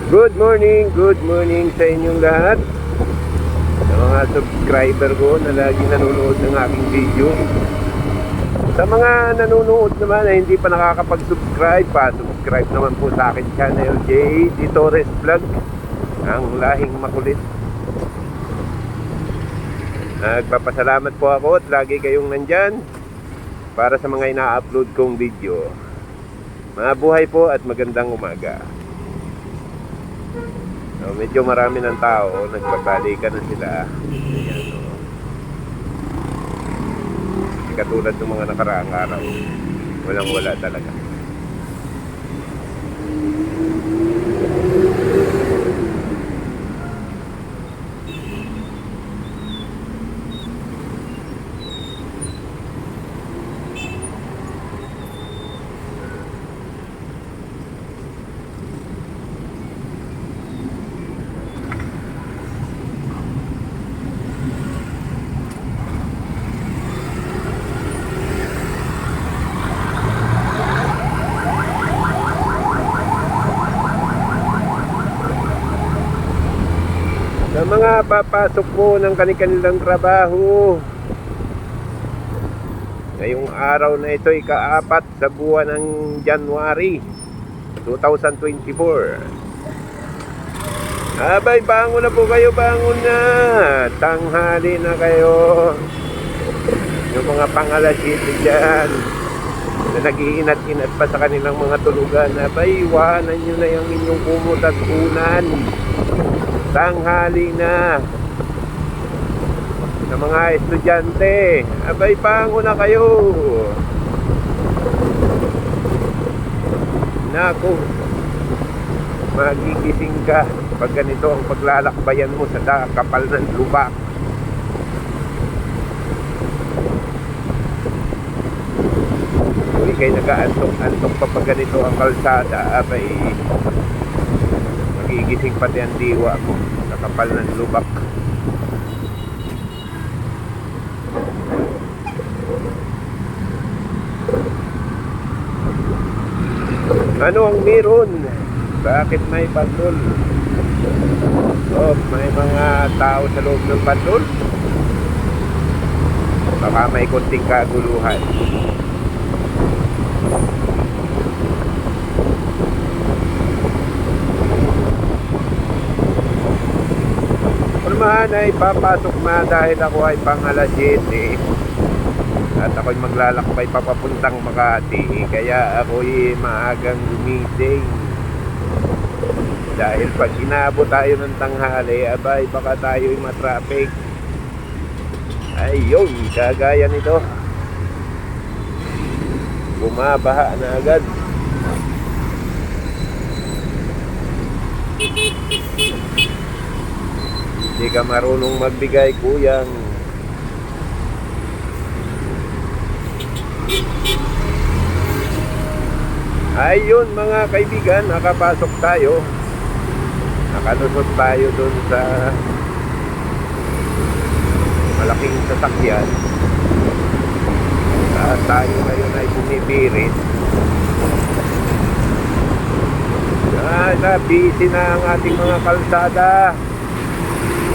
Good morning sa inyong lahat. Sa mga subscriber ko na lagi nanonood ng aking video. Sa mga nanonood naman na hindi pa nakakapag-subscribe, subscribe naman po sa akin channel, J.D. Torres Vlog, ang lahing makulit. Nagpapasalamat po ako at lagi kayong nandyan para sa mga ina-upload kong video. Mabuhay po at magandang umaga. So, medyo marami ng tao, nagbabalikan na sila. Ayan, so. Hindi katulad ng mga nakaraang araw. Walang wala talaga. Sa mga papasok po ng kanilang trabaho, ngayong araw na ito ika-4 sa buwan ng January 2024. Abay, bangon na po kayo, bangon na. Tanghali na kayo. Yung mga pangalasito dyan na nag-iinat-inat pa sa kanilang mga tulugan, abay, iwanan nyo na yung inyong kumot at unan. Tanghali na. Sa mga estudyante, abay, bangon na kayo. Naku, magigising ka pag ganito ang paglalakbayan mo sa kapal ng lubak. Kung ikay nag-aantok-antok pa pag ganito ang kalsada, abay, magigising pati ang diwa mo sa kapal ng lubak. Ano ang meron? Bakit may patrol? Oh, may mga tao sa loob ng patrol? Baka may konting kaguluhan. Pormahan ay papasok na dahil ako ay pang alas 7 at ako'y maglalakbay papapuntang Makati, kaya ako'y maagang gumising dahil pag inabot tayo ng tanghali, abay, baka tayo'y matraffic. Ayun, kagaya nito, bumabaha na agad. Hindi ka marunong magbigay, kuyang. Ayun mga kaibigan, nakapasok tayo. Nakalusot tayo dun sa malaking sasakyan. Tayo ngayon ay bumibirit. Busy na ang ating mga kalsada.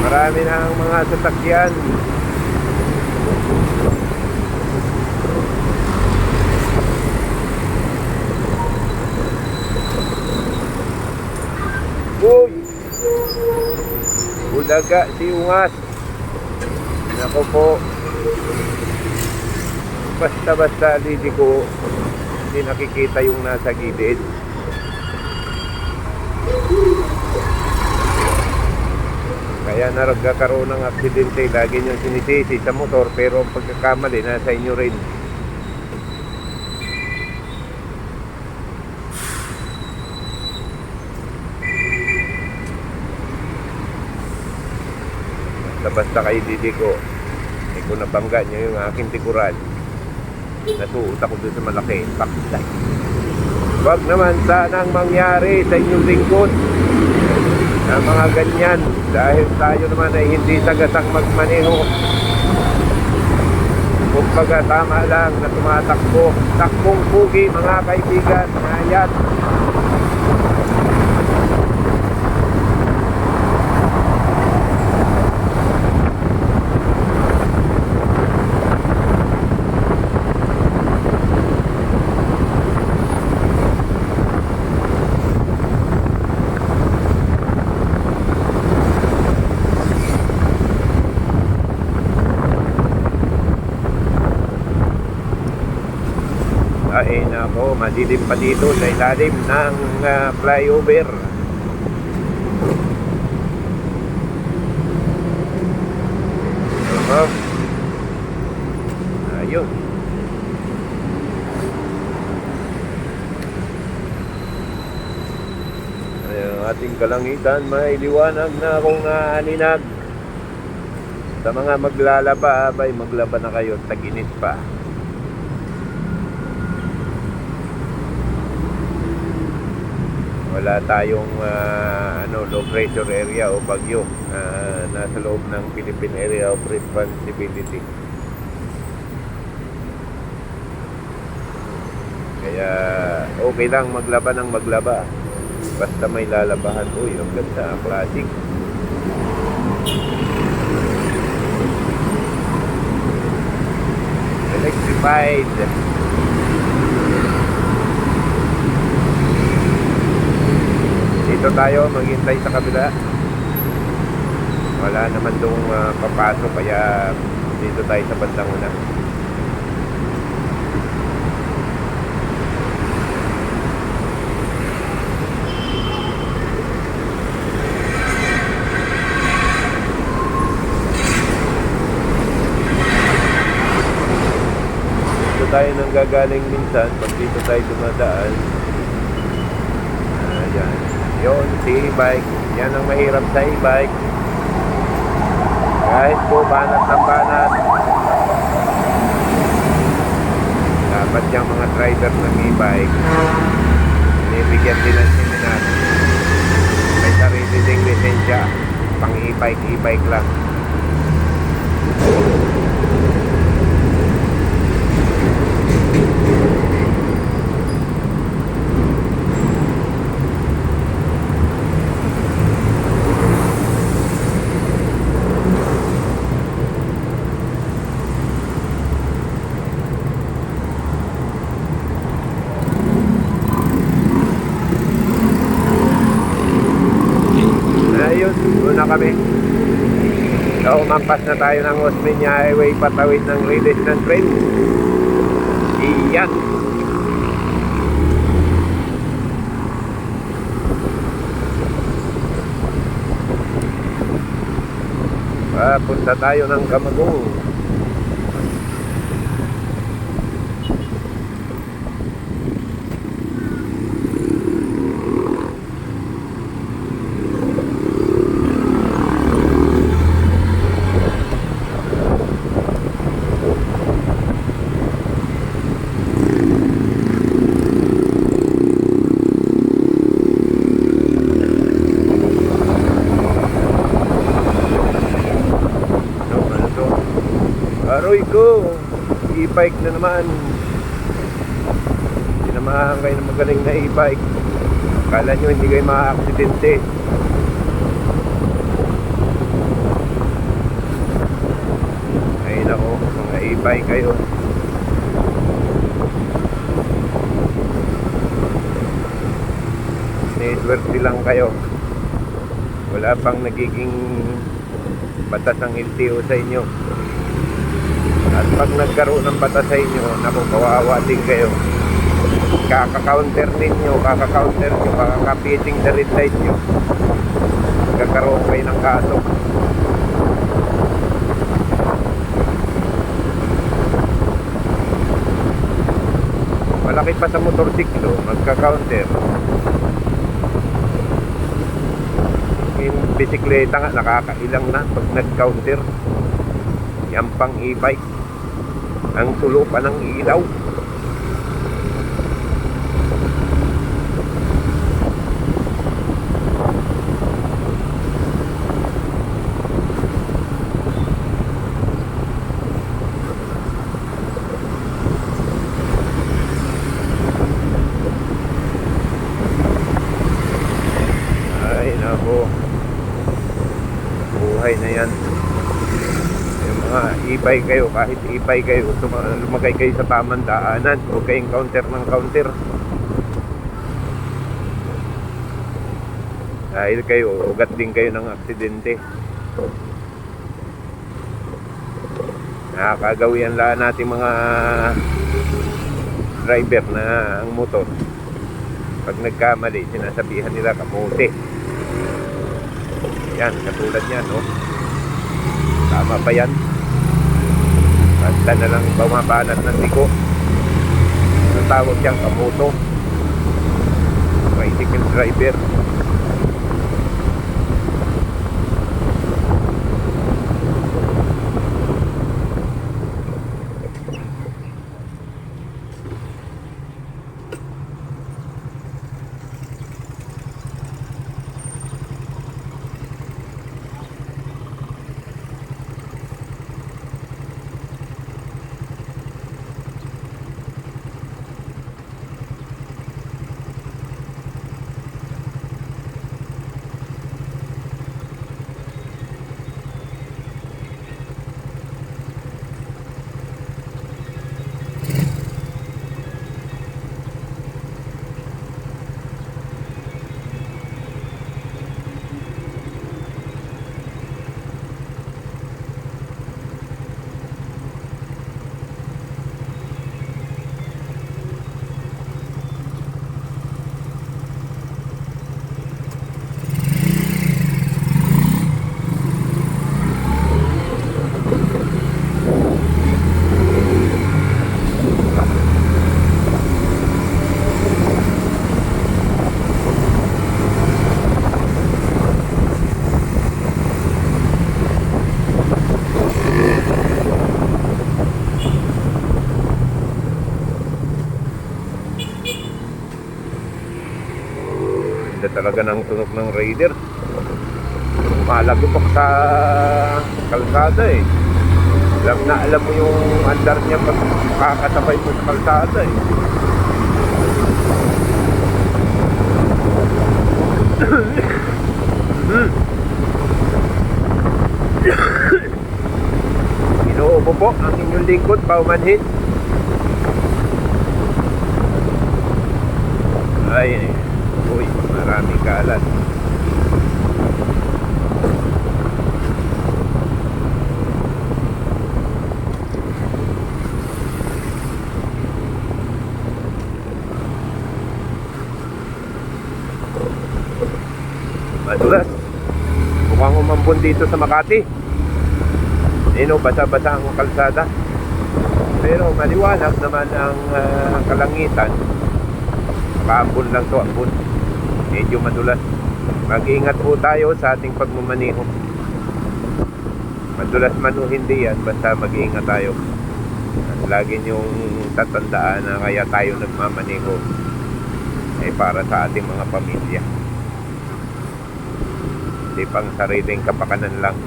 Marami na ang mga sasakyan. Uy! Bulaga si Ungas. Nako po. Basta-basta liliko, hindi nakikita yung nasa gilid. Kaya nagkakaroon ng aksidente. Lagi niyong sinisisi sa motor, pero ang pagkakamali nasa inyo rin. Basta kayo didiko. Hindi ko nabangga niyo yung aking tikuran. Nasuot ako doon sa malaki backlight. Wag naman sanang mangyari sa inyong lingkod na mga ganyan, dahil tayo naman ay hindi sagasang magmaneho. Kumbaga tama lang na tumatakbo. Takbong pugi mga kaibigan. Ayan. Ay nako, madilim pa dito sa ilalim ng flyover. Ayun. Ayun, ating kalangitan, may liwanag na akong aninag. Sa mga maglalaba, abay maglaba na kayo, tag-init pa. Wala tayong low pressure area o bagyo nasa loob ng Philippine Area of Responsibility. Kaya okay lang maglaba ng maglaba, basta may lalabahan. Uy, ang ganda, classic. Electrified. Dito tayo maghintay sa kabila. Wala naman dong papasok, kaya dito tayo sa bandang una. Dito tayo nang gagaling minsan pag dito tayo dumadaan. Ayan. Yun, si e-bike. Yan ang mahirap sa e-bike. Kahit po banat ng banat, dapat yung mga driver ng e-bike binibigyan din ng seminar. May sarili ding lisensya, pang e-bike lang. Una kami. So, umampas na tayo ng Osmeña Highway patawid ng release ng train. Iyan. Papunta tayo ng Camagong. Aroy ko, e-bike na naman. Sinamahan kayo ng magaling na e-bike. Akala nyo hindi kayo maka-aksidente. Ay nako, mga e-bike kayo. Siniswerte lang kayo. Wala pang nagiging batas ang LTO sa inyo. At pag nagkaroon ng batas sa inyo, naku, kawawa din kayo. Kaka-counter ninyo, kakaka-pitting the red light nyo. Kakaroon kayo ng kaso. Malaki pa sa motorsiklo, magka-counter. Yung bisikleta nga, nakakailang na pag nag-counter. Yan pang e-bike. Ang tulo pa ng ilaw. Ay nako, buhay na yan. E-bike kayo, kahit e-bike kayo, lumagay kayo sa tamang daanan, huwag kayong counter ng counter. Dahil kayo, ugat din kayo ng aksidente. Nakakagawian lang natin mga driver na ang motor, pag nagkamali, sinasabihan nila kamote. Yan, katulad yan, no? Tama pa yan. Basta na lang bumabanat ng liko. Ang tawag niyang kamoto. Tricycle driver. Talaga ng tunog ng Raider. Malagupok sa kalsada eh. Alam mo yung andar niya pag makakasabay mo sa kalsada eh. Inuubo po ang inyong lingkod, paumanhin. Ay, uy, maraming kalat. Madulas. Mukhang umambon dito sa Makati. Basa-basa ang kalsada. Pero maliwanag naman ang kalangitan. Kaambon lang to, ambon. Medyo madulas. Mag-iingat po tayo sa ating pagmamaneho. Madulas man o hindi yan, basta mag-iingat tayo. At lagi niyong tatandaan na kaya tayo nagmamaneho ay para sa ating mga pamilya. Hindi pang sariling kapakanan lang.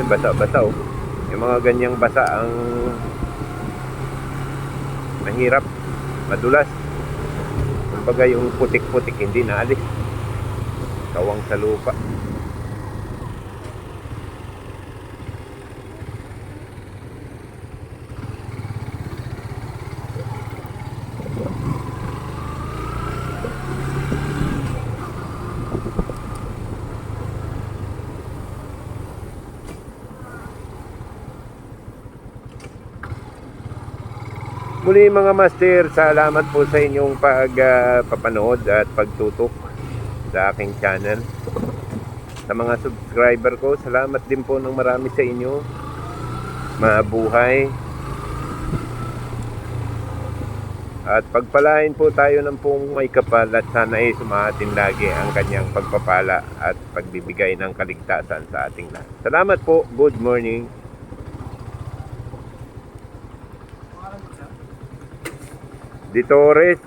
Basa-basa oh. Yung mga ganyang basa ang mahirap, madulas. Kumbaga yung putik-putik hindi naalis. Kawang sa lupa. Muli mga master, salamat po sa inyong pagpapanood at pagtutok sa aking channel. Sa mga subscriber ko, salamat din po ng marami sa inyo. Mabuhay. At pagpalain po tayo ng pong may kapal at sana ay sumahatin lagi ang kanyang pagpapala at pagbibigay ng kaligtasan sa ating lahat. Salamat po. Good morning. Di Torres,